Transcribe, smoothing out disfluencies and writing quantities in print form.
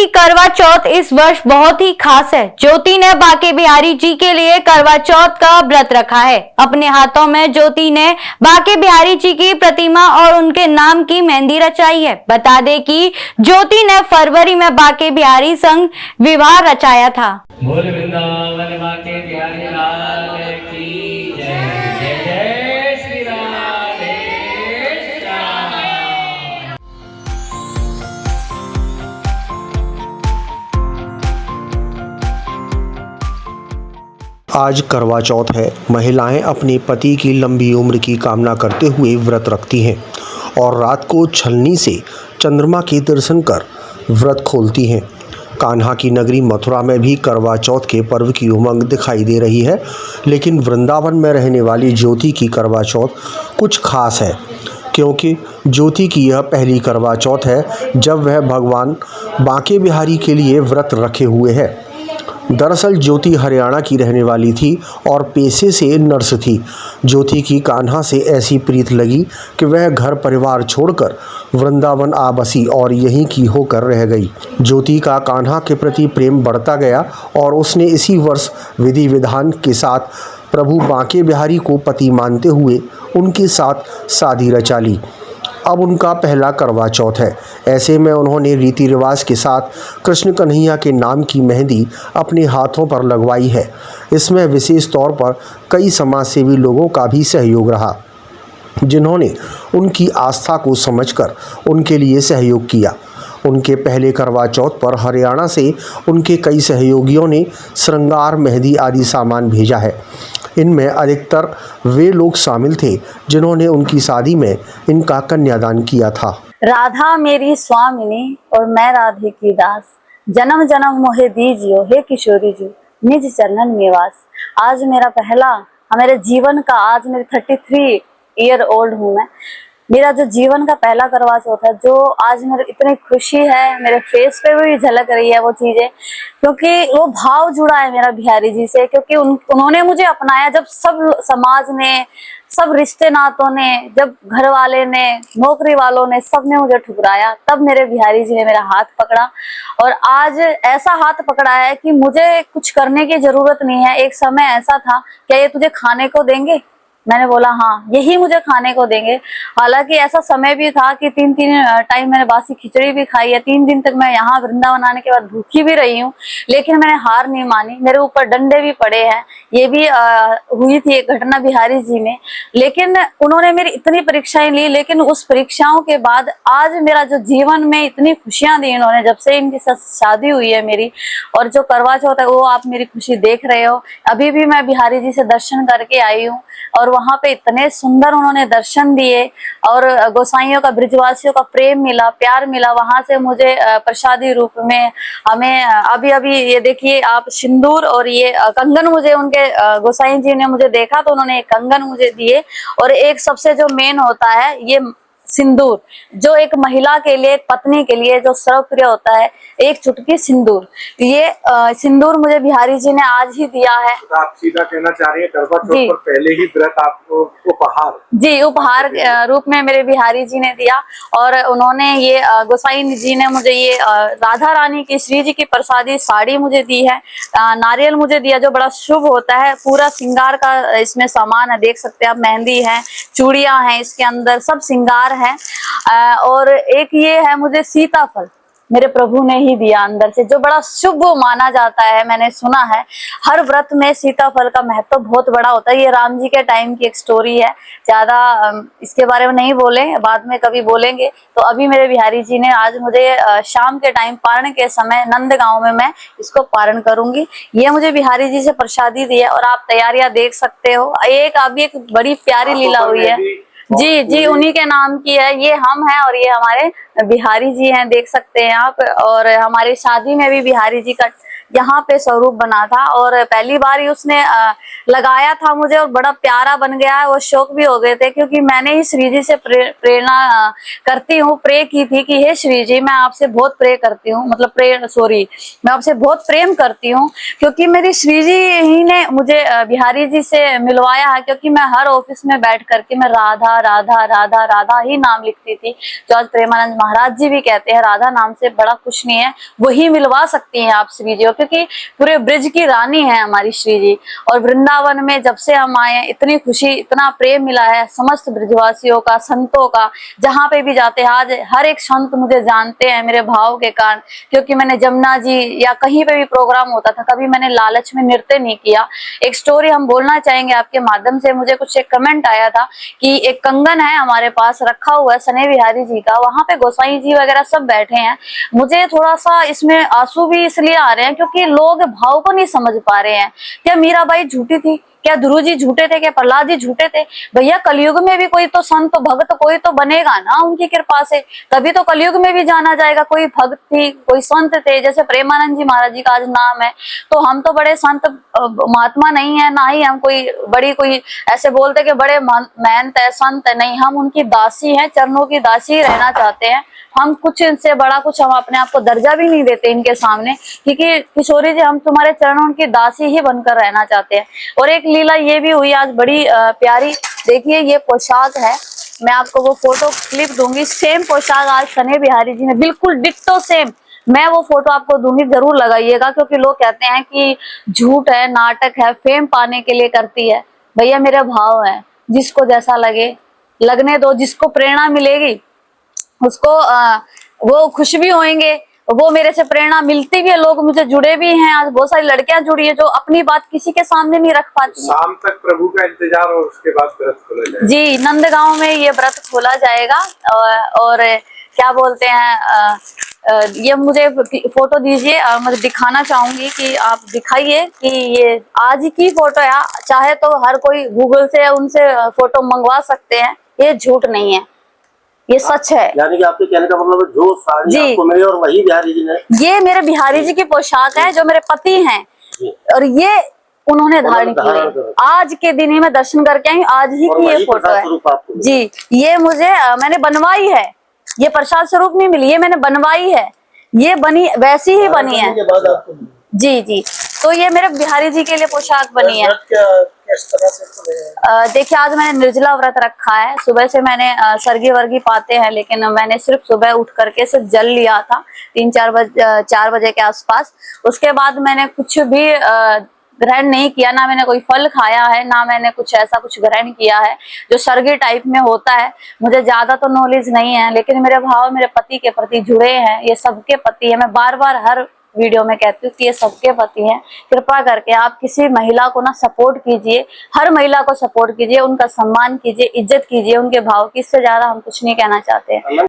करवा चौथ इस वर्ष बहुत ही खास है। ज्योति ने बांके बिहारी जी के लिए करवा चौथ का व्रत रखा है। अपने हाथों में ज्योति ने बांके बिहारी जी की प्रतिमा और उनके नाम की मेहंदी रचाई है। बता दें कि ज्योति ने फरवरी में बांके बिहारी संग विवाह रचाया था। बोल वृंदावन बांके बिहारी लाल की जय। जय जय श्री राधे श्याम। आज करवा चौथ है। महिलाएं अपने पति की लंबी उम्र की कामना करते हुए व्रत रखती हैं और रात को छलनी से चंद्रमा के दर्शन कर व्रत खोलती हैं। कान्हा की नगरी मथुरा में भी करवा चौथ के पर्व की उमंग दिखाई दे रही है, लेकिन वृंदावन में रहने वाली ज्योति की करवा चौथ कुछ खास है, क्योंकि ज्योति की यह पहली करवा चौथ है जब वह भगवान बांके बिहारी के लिए व्रत रखे हुए है। दरअसल ज्योति हरियाणा की रहने वाली थी और पेशे से नर्स थी। ज्योति की कान्हा से ऐसी प्रीत लगी कि वह घर परिवार छोड़कर वृंदावन आ बसी और यहीं की होकर रह गई। ज्योति का कान्हा के प्रति प्रेम बढ़ता गया और उसने इसी वर्ष विधि विधान के साथ प्रभु बांके बिहारी को पति मानते हुए उनके साथ शादी रचा ली। अब उनका पहला करवा चौथ है। ऐसे में उन्होंने रीति रिवाज के साथ कृष्ण कन्हैया के नाम की मेहंदी अपने हाथों पर लगवाई है। इसमें विशेष तौर पर कई समाजसेवी लोगों का भी सहयोग रहा, जिन्होंने उनकी आस्था को समझकर उनके लिए सहयोग किया। उनके पहले करवा चौथ पर हरियाणा से उनके कई सहयोगियों ने श्रृंगार, मेहंदी आदि सामान भेजा है। इनमें अधिकतर वे लोग शामिल थे जिन्होंने उनकी शादी में इनका कन्यादान किया था। राधा मेरी स्वामिनी और मैं राधे की दास, जन्म जन्म मोहे दीजियो हे किशोरी जी, निज चरणन निवास। आज मेरा पहला मेरे जीवन का, आज मेरी 33 ईयर ओल्ड हूँ मैं। मेरा जो जीवन का पहला करवा चौथ है, जो आज मेरे इतनी खुशी है, मेरे फेस पे भी झलक रही है वो चीजें, क्योंकि वो भाव जुड़ा है मेरा बिहारी जी से। क्योंकि उन्होंने मुझे अपनाया जब सब समाज ने, सब रिश्ते नातों ने, जब घर वाले ने, नौकरी वालों ने, सब ने मुझे ठुकराया, तब मेरे बिहारी जी ने मेरा हाथ पकड़ा और आज ऐसा हाथ पकड़ा है कि मुझे कुछ करने की जरूरत नहीं है। एक समय ऐसा था, क्या ये तुझे खाने को देंगे? मैंने बोला हाँ, यही मुझे खाने को देंगे। हालांकि ऐसा समय भी था कि 3 टाइम मैंने बासी खिचड़ी भी खाई है। 3 दिन तक मैं यहाँ वृंदावन आने के बाद भूखी भी रही हूँ, लेकिन मैंने हार नहीं मानी। मेरे ऊपर डंडे भी पड़े हैं, ये भी हुई थी एक घटना बिहारी जी में, लेकिन उन्होंने मेरी इतनी परीक्षाएं ली। लेकिन उस परीक्षाओं के बाद आज मेरा जो जीवन में इतनी खुशियां दी इन्होंने, जब से इनकी शादी हुई है मेरी, और जो करवा चौथ है वो आप मेरी खुशी देख रहे हो। अभी भी मैं बिहारी जी से दर्शन करके आई हूँ और वहां पे इतने सुंदर उन्होंने दर्शन दिए और गोसाइयों का, ब्रिजवासियों का प्रेम मिला, प्यार मिला। वहां से मुझे प्रसादी रूप में हमें अभी ये देखिए आप, सिंदूर और ये कंगन, मुझे उनके गोसाई जी ने मुझे देखा तो उन्होंने एक कंगन मुझे दिए। और एक सबसे जो मेन होता है ये सिंदूर, जो एक महिला के लिए, एक पत्नी के लिए जो सर्वप्रिय होता है, एक चुटकी सिंदूर। ये सिंदूर मुझे बिहारी जी ने आज ही दिया है। तो आप सीधा कहना चाह रही हैं करवा चौथ पर पहले ही व्रत आपको उपहार? जी, उपहार रूप में मेरे बिहारी जी ने दिया। और उन्होंने ये गोसाई जी ने मुझे ये राधा रानी की, श्री जी की प्रसादी साड़ी मुझे दी है, नारियल मुझे दिया जो बड़ा शुभ होता है। पूरा श्रृंगार का इसमें सामान है, देख सकते हैं आप, मेहंदी है, चूड़ियां हैं इसके अंदर, सब श्रृंगार है। और एक ये है मुझे सीताफल, मेरे प्रभु ने ही दिया अंदर से, जो बड़ा शुभ माना जाता है। मैंने सुना है हर व्रत में सीताफल का महत्व बहुत बड़ा होता है। ये राम जी के टाइम की एक स्टोरी है, ज्यादा इसके बारे में नहीं बोले, बाद में कभी बोलेंगे। तो अभी मेरे बिहारी जी ने आज मुझे शाम के टाइम पारण के समय नंदगांव में मैं इसको पारण करूंगी। ये मुझे बिहारी जी से प्रसादी दी है और आप तैयारियां देख सकते हो। एक अभी एक बड़ी प्यारी लीला हुई है। जी, उन्हीं के नाम की है। ये हम हैं और ये हमारे बिहारी जी हैं, देख सकते हैं आप। और हमारी शादी में भी बिहारी जी का यहाँ पे स्वरूप बना था और पहली बार ही उसने लगाया था मुझे और बड़ा प्यारा बन गया है। वो शौक भी हो गए थे क्योंकि मैंने ही श्री जी से प्रेरणा करती हूँ, प्रे की थी कि हे श्री जी मैं आपसे बहुत प्रे करती हूँ, मतलब मैं आपसे बहुत प्रेम करती हूँ क्योंकि मेरी श्री जी ही ने मुझे बिहारी जी से मिलवाया है। क्योंकि मैं हर ऑफिस में बैठ करके मैं राधा राधा राधा राधा ही नाम लिखती थी, जो आज प्रेमानंद महाराज जी भी कहते हैं राधा नाम से बड़ा कुछ नहीं है, वही मिलवा सकती हैं आप श्री जी को, क्योंकि पूरे ब्रिज की रानी है हमारी श्री जी। और वृंदावन में जब से हम आए इतनी खुशी, इतना प्रेम मिला है समस्त ब्रिजवासियों का, संतों का। जहाँ पे भी जाते हैं आज हर एक संत मुझे जानते हैं मेरे भाव के कारण, क्योंकि मैंने जमुना जी या कहीं पे भी प्रोग्राम होता था कभी मैंने लालच में नृत्य नहीं किया। एक स्टोरी हम बोलना चाहेंगे आपके माध्यम से। मुझे कुछ एक कमेंट आया था कि एक कंगन है हमारे पास रखा हुआ है सने बिहारी जी का, वहां पे गोसाई जी वगैरह सब बैठे हैं। मुझे थोड़ा सा इसमें आंसू भी इसलिए आ रहे हैं क्योंकि लोग भाव को नहीं समझ पा रहे हैं। क्या मीराबाई झूठी थी? क्या ध्रुव जी झूठे थे? क्या प्रहलाद जी झूठे थे? भैया कलयुग में भी कोई तो संत भक्त कोई तो बनेगा ना उनकी कृपा से, तभी तो कलयुग में भी जाना जाएगा। कोई भक्त थी, कोई संत थे, जैसे प्रेमानंद जी महाराज जी का आज नाम है। तो हम तो बड़े संत महात्मा नहीं है, ना ही हम कोई ऐसे बोलते कि बड़े महंत है, संत है, नहीं। हम उनकी दासी हैं, चरणों की दासी ही रहना चाहते हैं। हम कुछ इनसे बड़ा कुछ हम अपने आप को दर्जा भी नहीं देते इनके सामने, क्योंकि किशोरी जी हम तुम्हारे चरणों की दासी ही बनकर रहना चाहते हैं। और एक लीला ये भी हुई आज बड़ी प्यारी, देखिए ये पोशाक है, मैं आपको वो फोटो क्लिप दूंगी। सेम पोशाक आज सने बिहारी जी ने बिल्कुल डिट्टो सेम, मैं वो फोटो आपको दूंगी, जरूर लगाइएगा। क्योंकि लोग कहते हैं कि झूठ है, नाटक है, फेम पाने के लिए करती है। भैया मेरे भाव है, जिसको जैसा लगे लगने दो, जिसको प्रेरणा मिलेगी उसको वो खुश भी होंगे, वो मेरे से प्रेरणा मिलती भी है। लोग मुझे जुड़े भी हैं, आज बहुत सारी लड़कियां जुड़ी है जो अपनी बात किसी के सामने नहीं रख पाती। शाम तक प्रभु का इंतजार और उसके बाद व्रत खोला जाएगा। जी, नंदगांव में ये व्रत खोला जाएगा। और क्या बोलते हैं, ये मुझे फोटो दीजिए, मुझे दिखाना चाहूंगी कि आप दिखाइए कि ये आज की फोटो है। चाहे तो हर कोई गूगल से उनसे फोटो मंगवा सकते हैं, ये झूठ नहीं है, ये सच है। यानी कि आपके कहने का मतलब जो साड़ी आपको मिली और वही बिहारी जी ने, ये मेरे बिहारी जी की पोशाक है जो मेरे पति हैं, और ये उन्होंने धारण की है। आज के दिन ही मैं दर्शन करके आई, आज ही की ये फोटो है जी। ये मुझे मैंने बनवाई है, ये प्रसाद स्वरूप नहीं मिली, ये मैंने बनवाई है, ये बनी वैसी ही बनी है जी जी। तो ये मेरे बिहारी जी के लिए पोशाक बनी है। देखिए आज मैंने निर्जला व्रत रखा है। सुबह से मैंने सरगी वर्गी पाते हैं, लेकिन मैंने सिर्फ सुबह उठ करके सिर्फ जल लिया था 4 बजे के आसपास। उसके बाद मैंने कुछ भी ग्रहण नहीं किया, ना मैंने कोई फल खाया है, ना मैंने कुछ ऐसा कुछ ग्रहण किया है जो सरगी टाइप में होता है। मुझे ज्यादा तो नॉलेज नहीं है, लेकिन मेरे भाव मेरे पति के प्रति जुड़े हैं। ये सबके पति है, मैं बार बार हर वीडियो में कहती हूँ कि ये सबके पति हैं। कृपा करके आप किसी महिला को ना सपोर्ट कीजिए, हर महिला को सपोर्ट कीजिए, उनका सम्मान कीजिए, इज्जत कीजिए उनके भाव की। इससे ज्यादा हम कुछ नहीं कहना चाहते हैं।